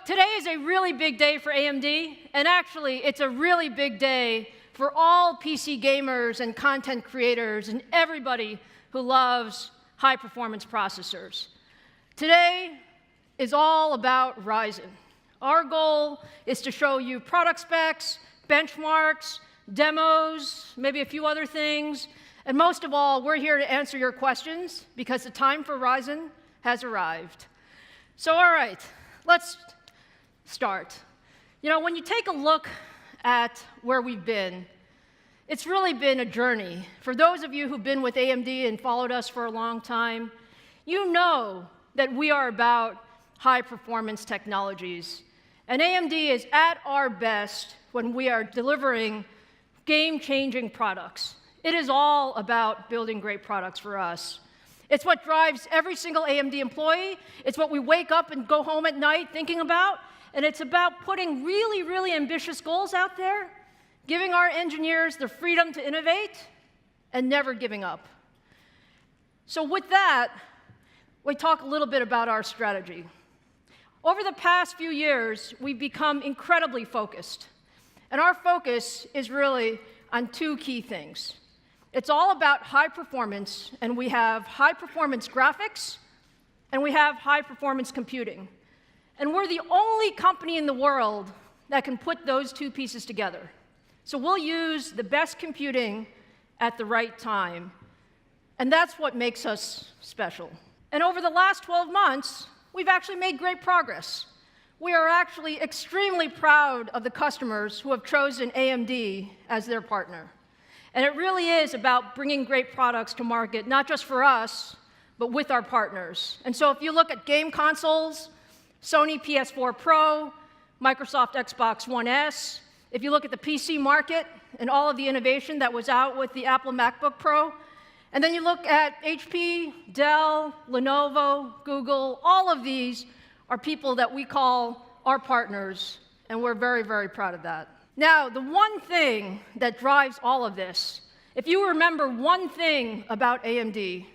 Today is a really big day for AMD, and actually, it's a really big day for all PC gamers and content creators and everybody who loves high-performance processors. Today is all about Ryzen. Our goal is to show you product specs, benchmarks, demos, maybe a few other things, and most of all, we're here to answer your questions because the time for Ryzen has arrived. So, all right, let's start. You know, when you take a look at where we've been, it's really been a journey. For those of you who've been with AMD and followed us for a long time, you know that we are about high-performance technologies. And AMD is at our best when we are delivering game-changing products. It is all about building great products for us. It's what drives every single AMD employee. It's what we wake up and go home at night thinking about. And it's about putting really, really ambitious goals out there, giving our engineers the freedom to innovate, and never giving up. So with that, we talk a little bit about our strategy. Over the past few years, we've become incredibly focused. And our focus is really on two key things. It's all about high performance, and we have high-performance graphics, and we have high-performance computing. And we're the only company in the world that can put those two pieces together. So we'll use the best computing at the right time. And that's what makes us special. And over the last 12 months, we've actually made great progress. We are actually extremely proud of the customers who have chosen AMD as their partner. And it really is about bringing great products to market, not just for us, but with our partners. And so if you look at game consoles, Sony PS4 Pro, Microsoft Xbox One S, if you look at the PC market and all of the innovation that was out with the Apple MacBook Pro, and then you look at HP, Dell, Lenovo, Google, all of these are people that we call our partners, and we're very, very proud of that. Now, the one thing that drives all of this, if you remember one thing about AMD,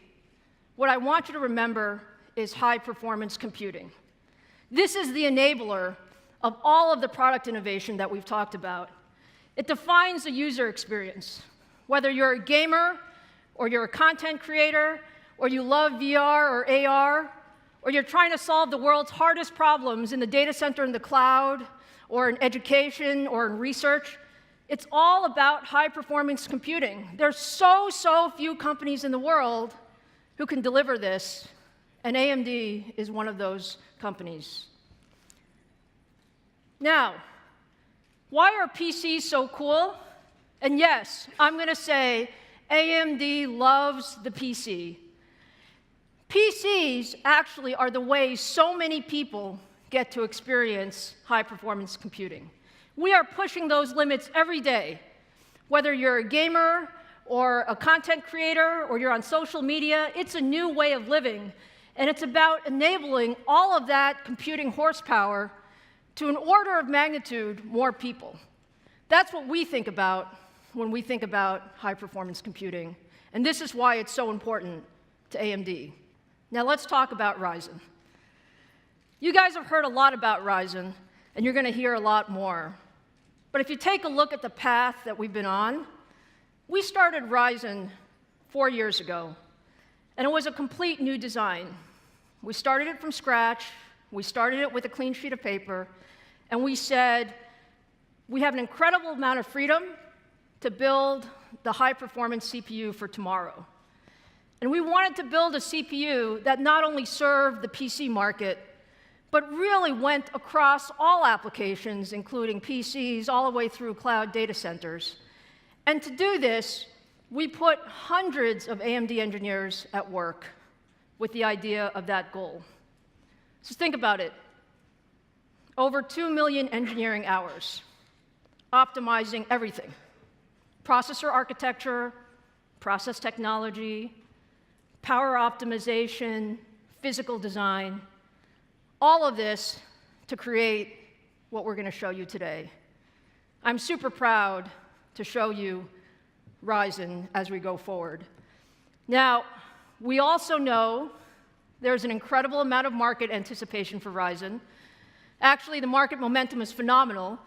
what I want you to remember is high-performance computing. This is the enabler of all of the product innovation that we've talked about. It defines the user experience. Whether you're a gamer, or you're a content creator, or you love VR or AR, or you're trying to solve the world's hardest problems in the data center in the cloud, or in education, or in research, it's all about high-performance computing. There's so few companies in the world who can deliver this, and AMD is one of those companies. Now, why are PCs so cool? And yes, I'm going to say AMD loves the PC. PCs actually are the way so many people get to experience high-performance computing. We are pushing those limits every day. Whether you're a gamer or a content creator or you're on social media, it's a new way of living. And it's about enabling all of that computing horsepower to an order of magnitude more people. That's what we think about when we think about high-performance computing. And this is why it's so important to AMD. Now let's talk about Ryzen. You guys have heard a lot about Ryzen, and you're going to hear a lot more. But if you take a look at the path that we've been on, we started Ryzen 4 years ago, and it was a complete new design. We started it from scratch. We started it with a clean sheet of paper, and we said, we have an incredible amount of freedom to build the high-performance CPU for tomorrow. And we wanted to build a CPU that not only served the PC market, but really went across all applications, including PCs, all the way through cloud data centers. And to do this, we put hundreds of AMD engineers at work with the idea of that goal. So think about it. Over 2 million engineering hours, optimizing everything. Processor architecture, process technology, power optimization, physical design, all of this to create what we're going to show you today. I'm super proud to show you Ryzen as we go forward. Now, we also know there's an incredible amount of market anticipation for Ryzen. Actually, the market momentum is phenomenal.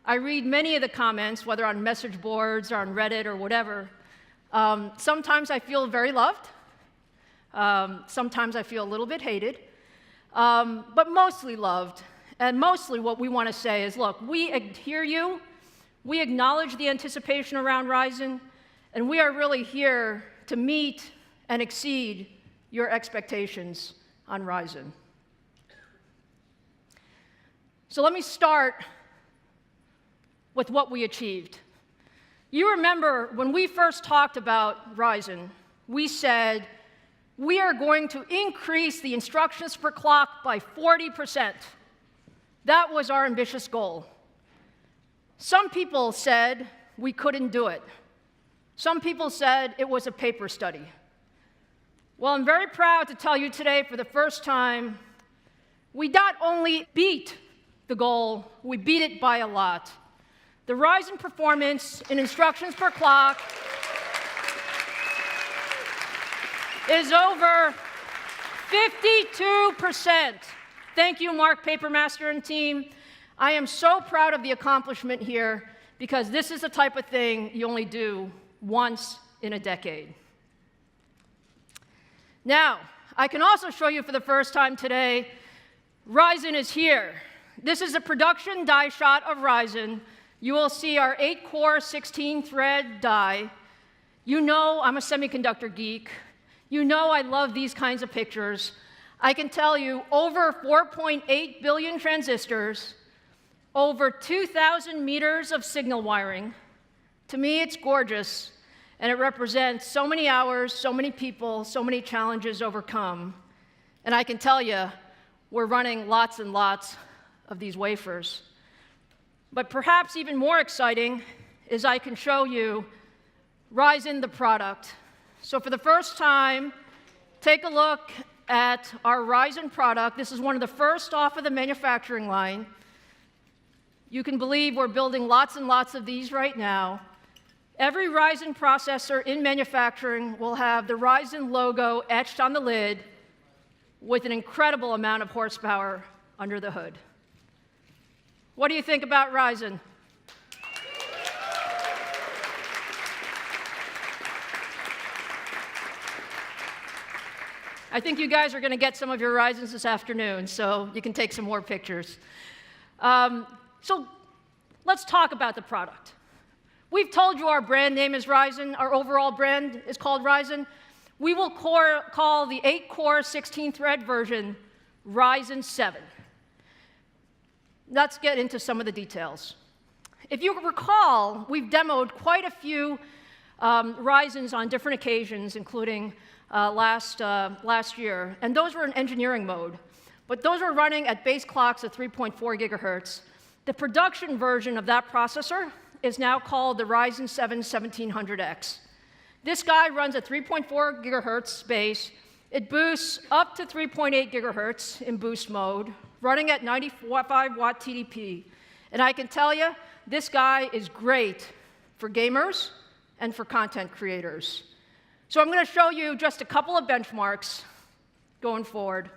I read many of the comments, whether on message boards or on Reddit or whatever. Sometimes I feel very loved. Sometimes I feel a little bit hated, but mostly loved. And mostly what we want to say is, look, we hear you, we acknowledge the anticipation around Ryzen, and we are really here to meet and exceed your expectations on Ryzen. So let me start with what we achieved. You remember when we first talked about Ryzen, we said we are going to increase the instructions per clock by 40%. That was our ambitious goal. Some people said we couldn't do it. Some people said it was a paper study. Well, I'm very proud to tell you today, for the first time, we not only beat the goal, we beat it by a lot. The Ryzen performance in instructions per clock is over 52%. Thank you, Mark Papermaster and team. I am so proud of the accomplishment here, because this is the type of thing you only do once in a decade. Now, I can also show you for the first time today, Ryzen is here. This is a production die shot of Ryzen. You will see our 8-core, 16-thread die. You know I'm a semiconductor geek. You know I love these kinds of pictures. I can tell you over 4.8 billion transistors, over 2,000 meters of signal wiring. To me, it's gorgeous, and it represents so many hours, so many people, so many challenges overcome. And I can tell you, we're running lots and lots of these wafers. But perhaps even more exciting is I can show you Ryzen, the product. So for the first time, take a look at our Ryzen product. This is one of the first off of the manufacturing line. You can believe we're building lots and lots of these right now. Every Ryzen processor in manufacturing will have the Ryzen logo etched on the lid with an incredible amount of horsepower under the hood. What do you think about Ryzen? I think you guys are going to get some of your Ryzens this afternoon, so you can take some more pictures. So let's talk about the product. We've told you our brand name is Ryzen. Our overall brand is called Ryzen. We will call the 8-core, 16-thread version Ryzen 7. Let's get into some of the details. If you recall, we've demoed quite a few Ryzens on different occasions, including last year, and those were in engineering mode. But those were running at base clocks of 3.4 gigahertz. The production version of that processor is now called the Ryzen 7 1700X. This guy runs at 3.4 gigahertz base. It boosts up to 3.8 gigahertz in boost mode, running at 95-watt TDP. And I can tell you, this guy is great for gamers and for content creators. So I'm going to show you just a couple of benchmarks going forward.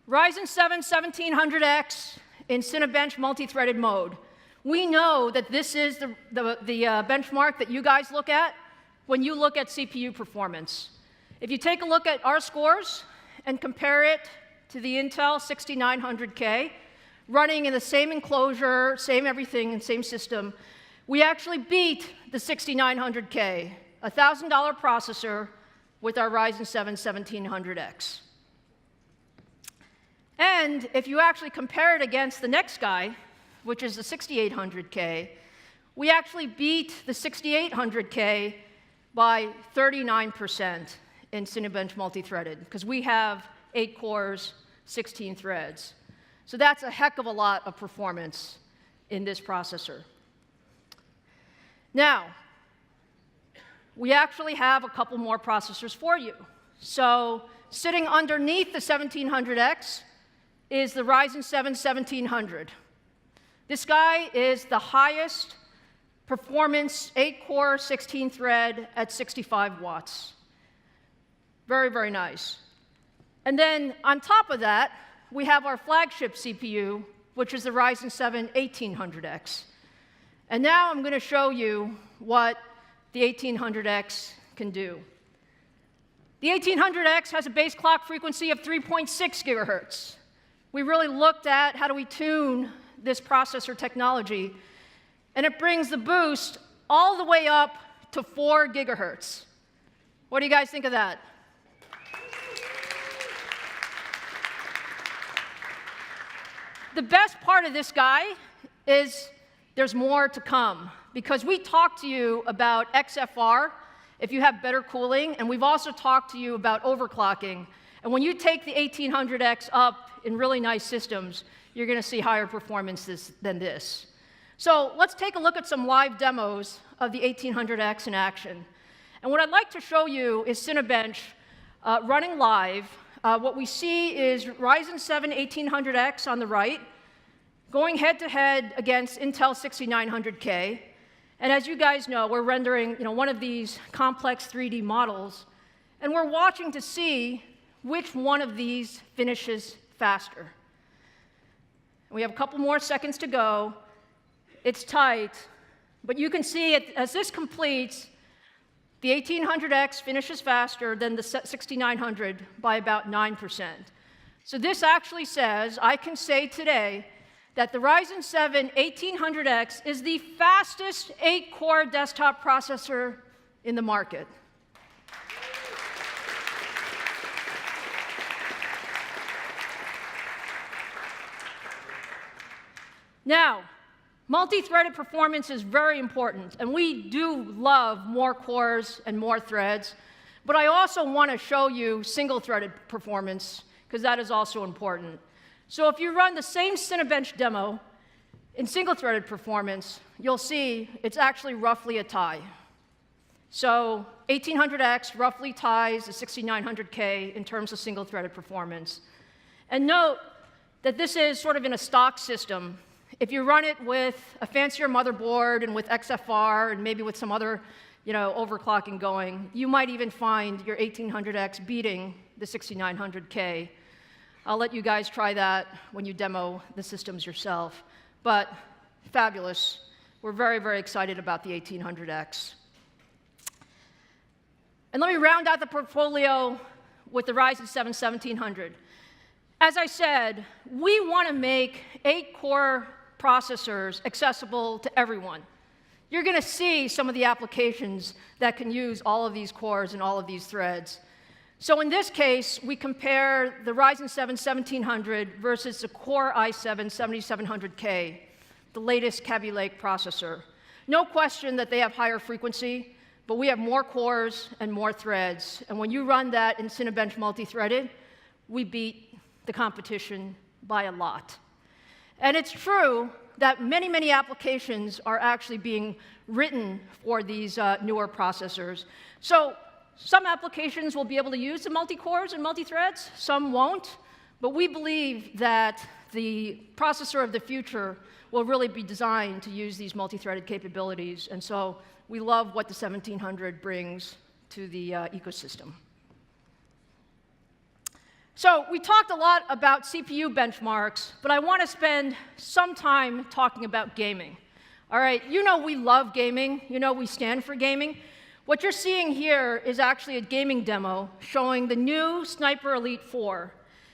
Ryzen 7 1700X in Cinebench multi-threaded mode. We know that this is the benchmark that you guys look at when you look at CPU performance. If you take a look at our scores and compare it to the Intel 6900K, running in the same enclosure, same everything, and same system, we actually beat the 6900K, a $1,000 processor with our Ryzen 7 1700X. And if you actually compare it against the next guy, which is the 6800K, we actually beat the 6800K by 39% in Cinebench multi-threaded, because we have 8 cores, 16 threads. So that's a heck of a lot of performance in this processor. Now, we actually have a couple more processors for you. So sitting underneath the 1700X is the Ryzen 7 1700. This guy is the highest performance 8-core, 16-thread at 65 watts. Very, very nice. And then on top of that, we have our flagship CPU, which is the Ryzen 7 1800X. And now I'm going to show you what the 1800X can do. The 1800X has a base clock frequency of 3.6 gigahertz. We really looked at how do we tune this processor technology, and it brings the boost all the way up to 4 gigahertz. What do you guys think of that? The best part of this guy is there's more to come, because we talked to you about XFR, if you have better cooling, and we've also talked to you about overclocking. And when you take the 1800X up in really nice systems, you're going to see higher performance than this. So let's take a look at some live demos of the 1800X in action. And what I'd like to show you is Cinebench running live. What we see is Ryzen 7 1800X on the right, going head-to-head against Intel 6900K. And as you guys know, we're rendering one of these complex 3D models, and we're watching to see which one of these finishes faster. We have a couple more seconds to go. It's tight, but you can see as this completes, the 1800X finishes faster than the 6900 by about 9%. So this actually says, I can say today, that the Ryzen 7 1800X is the fastest 8-core desktop processor in the market. Now, multi-threaded performance is very important, and we do love more cores and more threads, but I also want to show you single-threaded performance, because that is also important. So if you run the same Cinebench demo in single-threaded performance, you'll see it's actually roughly a tie. So 1800X roughly ties the 6900K in terms of single-threaded performance. And note that this is sort of in a stock system. If you run it with a fancier motherboard and with XFR and maybe with some other overclocking going, you might even find your 1800X beating the 6900K. I'll let you guys try that when you demo the systems yourself. But fabulous. We're very, very excited about the 1800X. And let me round out the portfolio with the Ryzen 7 1700. As I said, we want to make 8-core processors accessible to everyone. You're going to see some of the applications that can use all of these cores and all of these threads. So in this case, we compare the Ryzen 7 1700 versus the Core i7 7700K, the latest Kaby Lake processor. No question that they have higher frequency, but we have more cores and more threads. And when you run that in Cinebench multi-threaded, we beat the competition by a lot. And it's true that many, many applications are actually being written for these newer processors. So some applications will be able to use the multi-cores and multi-threads, some won't, but we believe that the processor of the future will really be designed to use these multi-threaded capabilities, and so we love what the 1700 brings to the ecosystem. So we talked a lot about CPU benchmarks, but I want to spend some time talking about gaming. All right, we love gaming, we stand for gaming. What you're seeing here is actually a gaming demo showing the new Sniper Elite 4.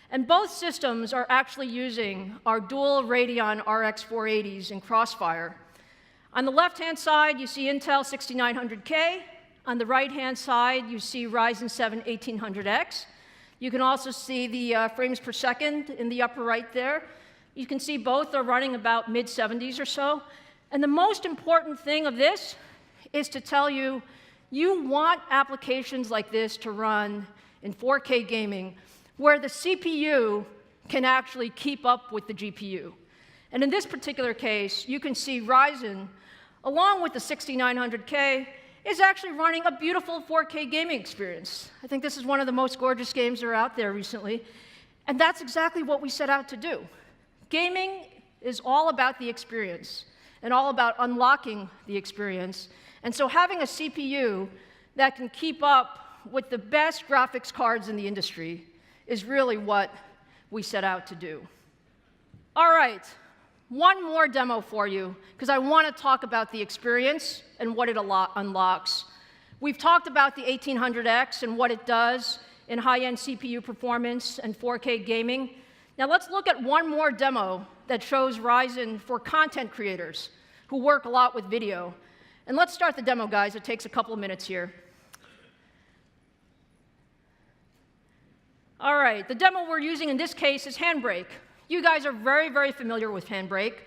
And both systems are actually using our dual Radeon RX 480s in Crossfire. On the left-hand side, you see Intel 6900K. On the right-hand side, you see Ryzen 7 1800X. You can also see the frames per second in the upper right there. You can see both are running about mid-70s or so. And the most important thing of this is to tell you, you want applications like this to run in 4K gaming where the CPU can actually keep up with the GPU. And in this particular case, you can see Ryzen, along with the 6900K, is actually running a beautiful 4K gaming experience. I think this is one of the most gorgeous games that are out there recently. And that's exactly what we set out to do. Gaming is all about the experience and all about unlocking the experience. And so having a CPU that can keep up with the best graphics cards in the industry is really what we set out to do. All right, one more demo for you, because I want to talk about the experience and what it unlocks. We've talked about the 1800X and what it does in high-end CPU performance and 4K gaming. Now let's look at one more demo that shows Ryzen for content creators who work a lot with video. And let's start the demo, guys. It takes a couple of minutes here. All right, the demo we're using in this case is Handbrake. You guys are very, very familiar with Handbrake.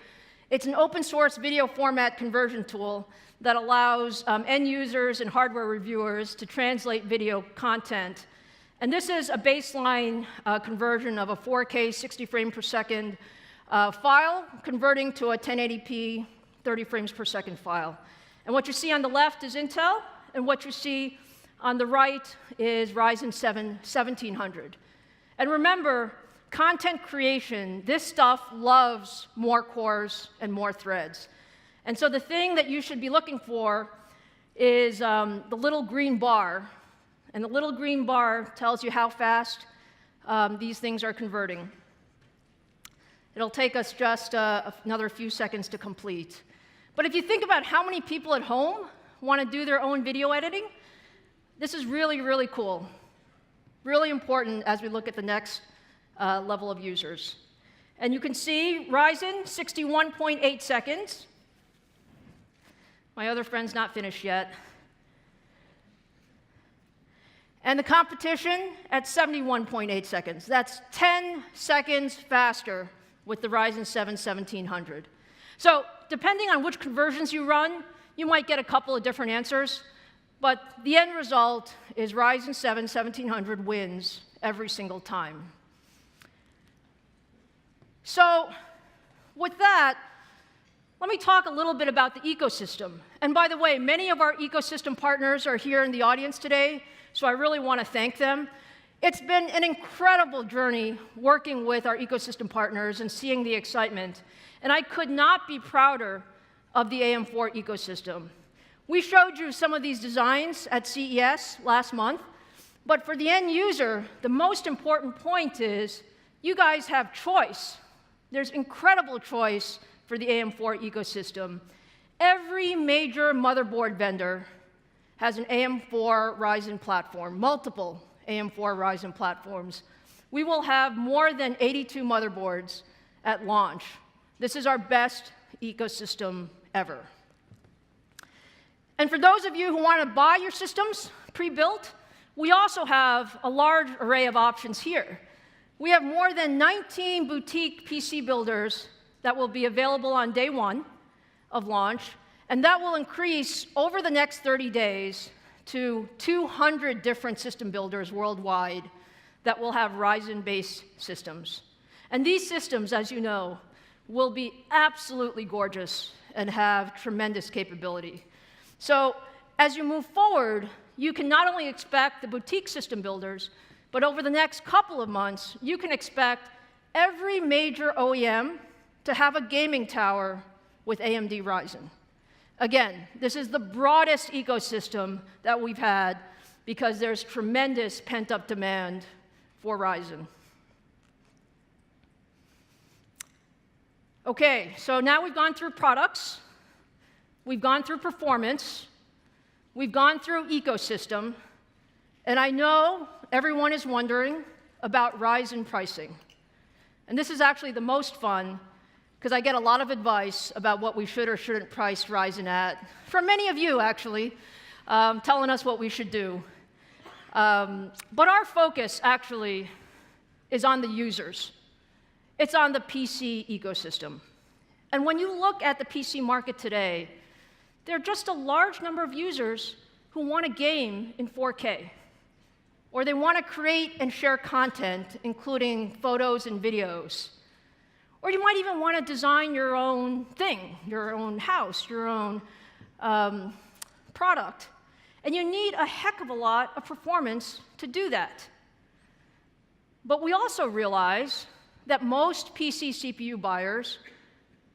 It's an open source video format conversion tool that allows end users and hardware reviewers to translate video content. And this is a baseline conversion of a 4K 60 frames per second file, converting to a 1080p 30 frames per second file. And what you see on the left is Intel, and what you see on the right is Ryzen 7 1700. And remember, content creation, this stuff loves more cores and more threads. And so the thing that you should be looking for is the little green bar. And the little green bar tells you how fast these things are converting. It'll take us just another few seconds to complete. But if you think about how many people at home want to do their own video editing, this is really, really cool. Really important as we look at the next level of users. And you can see Ryzen, 61.8 seconds. My other friend's not finished yet. And the competition at 71.8 seconds. That's 10 seconds faster with the Ryzen 7 1700. So depending on which conversions you run, you might get a couple of different answers. But the end result is Ryzen 7 1700 wins every single time. So with that, let me talk a little bit about the ecosystem. And by the way, many of our ecosystem partners are here in the audience today, so I really want to thank them. It's been an incredible journey working with our ecosystem partners and seeing the excitement. And I could not be prouder of the AM4 ecosystem. We showed you some of these designs at CES last month, but for the end user, the most important point is you guys have choice. There's incredible choice for the AM4 ecosystem. Every major motherboard vendor has an AM4 Ryzen platform, multiple AM4 Ryzen platforms. We will have more than 82 motherboards at launch. This is our best ecosystem ever. And for those of you who want to buy your systems pre-built, we also have a large array of options here. We have more than 19 boutique PC builders that will be available on day one of launch, and that will increase over the next 30 days to 200 different system builders worldwide that will have Ryzen-based systems. And these systems, as you know, will be absolutely gorgeous and have tremendous capability. So as you move forward, you can not only expect the boutique system builders, but over the next couple of months, you can expect every major OEM to have a gaming tower with AMD Ryzen. Again, this is the broadest ecosystem that we've had because there's tremendous pent-up demand for Ryzen. Okay, so now we've gone through products, we've gone through performance, we've gone through ecosystem, and I know everyone is wondering about Ryzen pricing. And this is actually the most fun, because I get a lot of advice about what we should or shouldn't price Ryzen at, from many of you, actually, telling us what we should do. But our focus, actually, is on the users. It's on the PC ecosystem. And when you look at the PC market today, there are just a large number of users who want to game in 4K, or they want to create and share content, including photos and videos. Or you might even want to design your own thing, your own house, your own product. And you need a heck of a lot of performance to do that. But we also realize that most PC CPU buyers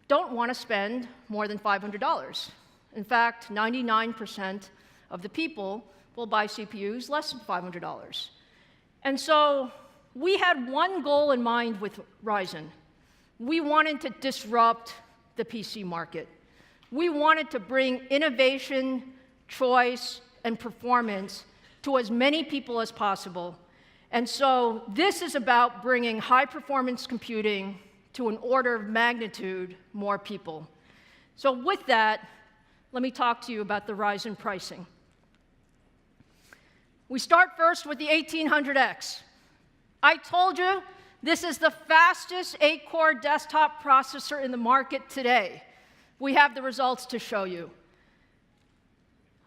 don't want to spend more than $500. In fact, 99% of the people will buy CPUs less than $500. And so we had one goal in mind with Ryzen. We wanted to disrupt the PC market. We wanted to bring innovation, choice, and performance to as many people as possible. And so this is about bringing high-performance computing to an order of magnitude more people. So with that, let me talk to you about the Ryzen pricing. We start first with the 1800X. I told you this is the fastest 8-core desktop processor in the market today. We have the results to show you.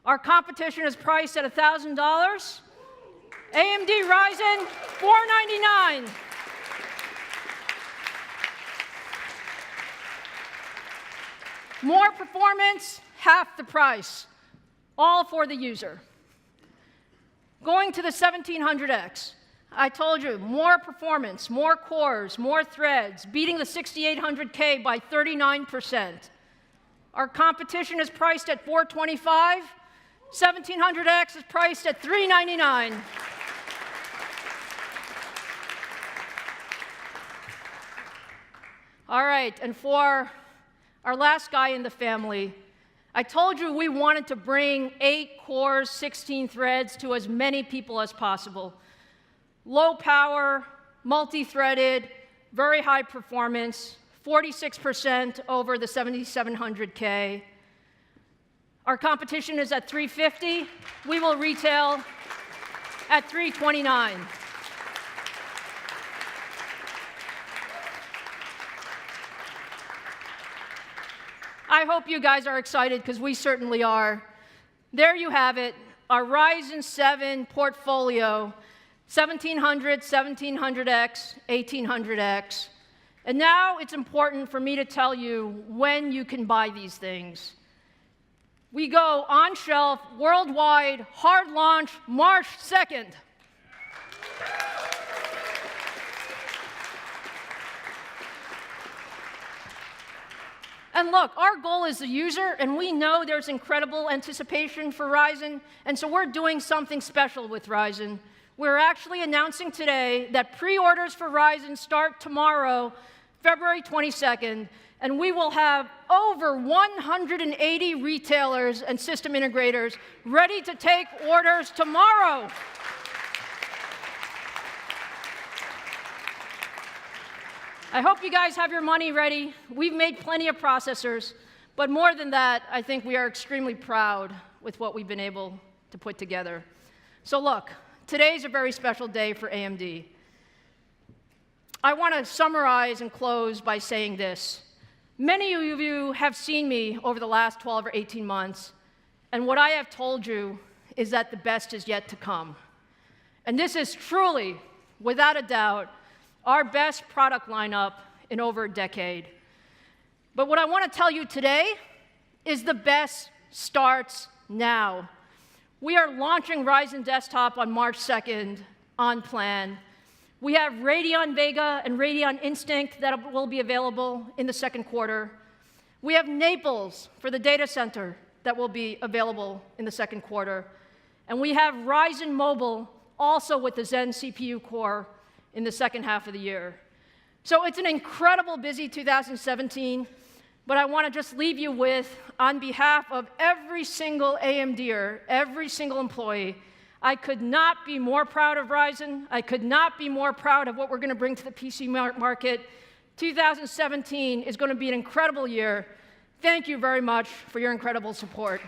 Our competition is priced at $1,000. AMD Ryzen, $499. More performance, half the price, all for the user. Going to the 1700X, I told you, more performance, more cores, more threads, beating the 6800K by 39%. Our competition is priced at $425. 1700X is priced at $399. All right, and for our last guy in the family, I told you we wanted to bring 8 cores, 16 threads to as many people as possible. Low power, multi-threaded, very high performance, 46% over the 7700K. Our competition is at $350. We will retail at $329. I hope you guys are excited, because we certainly are. There you have it, our Ryzen 7 portfolio, 1700, 1700X, 1800X. And now it's important for me to tell you when you can buy these things. We go on shelf worldwide, hard launch, March 2nd. And look, our goal is the user, and we know there's incredible anticipation for Ryzen, and so we're doing something special with Ryzen. We're actually announcing today that pre-orders for Ryzen start tomorrow, February 22nd, and we will have over 180 retailers and system integrators ready to take orders tomorrow. I hope you guys have your money ready. We've made plenty of processors, but more than that, I think we are extremely proud with what we've been able to put together. So look, today's a very special day for AMD. I want to summarize and close by saying this. Many of you have seen me over the last 12 or 18 months, and what I have told you is that the best is yet to come. And this is truly, without a doubt, our best product lineup in over a decade. But what I want to tell you today is the best starts now. We are launching Ryzen Desktop on March 2nd on plan. We have Radeon Vega and Radeon Instinct that will be available in the second quarter. We have Naples for the data center that will be available in the second quarter. And we have Ryzen Mobile also with the Zen CPU core in the second half of the year. So it's an incredible busy 2017, but I want to just leave you with, on behalf of every single AMDer, every single employee, I could not be more proud of Ryzen. I could not be more proud of what we're going to bring to the PC market. 2017 is going to be an incredible year. Thank you very much for your incredible support.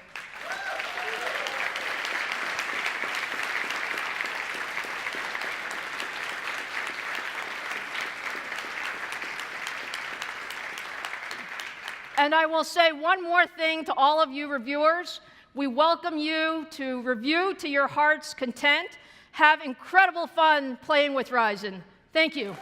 And I will say one more thing to all of you reviewers. We welcome you to review to your heart's content. Have incredible fun playing with Ryzen. Thank you.